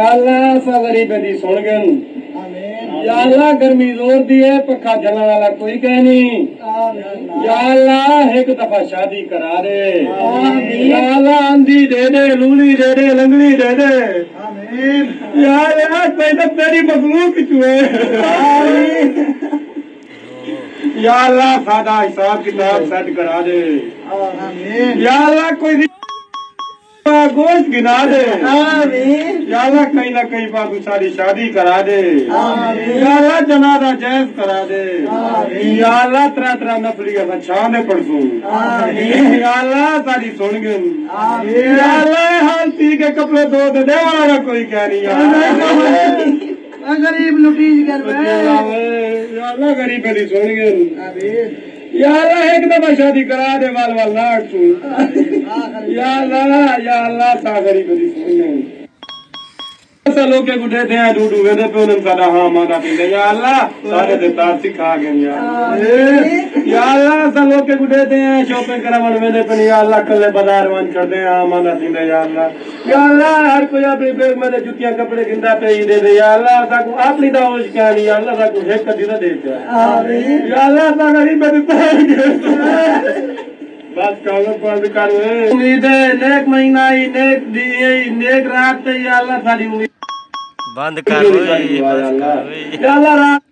अल्लाह सा गरीब दी सुन गन। या अल्लाह गर्मी जोर दी है, पक्का जलने वाला कोई कह नहीं। या अल्लाह एक दफा शादी करा दे। या अल्लाह आंधी दे दे, लूली दे दे, लंगड़ी दे दे। या अल्लाह पैदा तेरी मखलूक चुए। या अल्लाह सादा हिसाब किताब सेट करा दे। या अल्लाह कोई गोश्त गिना दे। या अल्लाह कहीं ना कहीं बाबू सारी शादी करा दे। या अल्लाह जनाजा जायज करा दे। या अल्लाह तरह तरह नफली अच्छा में पढ़ू। या अल्लाह सारी सुन गन। या अल्लाह हाल पी के कपड़े धो दे वाला कोई कह नहीं। गरीब लुटीज कर। या अल्लाह गरीब दी सुन गन। या अल्लाह एक दफा शादी करा दे वाल वाल ना तू। या अल्लाह ता गरीब दी सुन गन। लोग के गुडे थे डूडू वेदे पे उन्हें सादा हाँ माना पींदे। या अल्लाह सारे देता सिखा गए। या अल्लाह सा लोग के गुडे थे शॉपिंग करावन वेदे पे। या अल्लाह कल्ले बाजार वन कर दे हाँ माना पींदे। या अल्लाह हर कोई अपनी बैग में जुतियां कपड़े गिंदा पे ही दे दे। या अल्लाह सा को अपनी दावज क्या नहीं। या अल्लाह सा को एक कदी ना दे जा। या अल्लाह सा गरीब बस कागज बंद कर। उम्मीद है नेक महीना ही नेक रात। या अल्लाह सारी उम्मीद बंद कर। या अल्लाह रात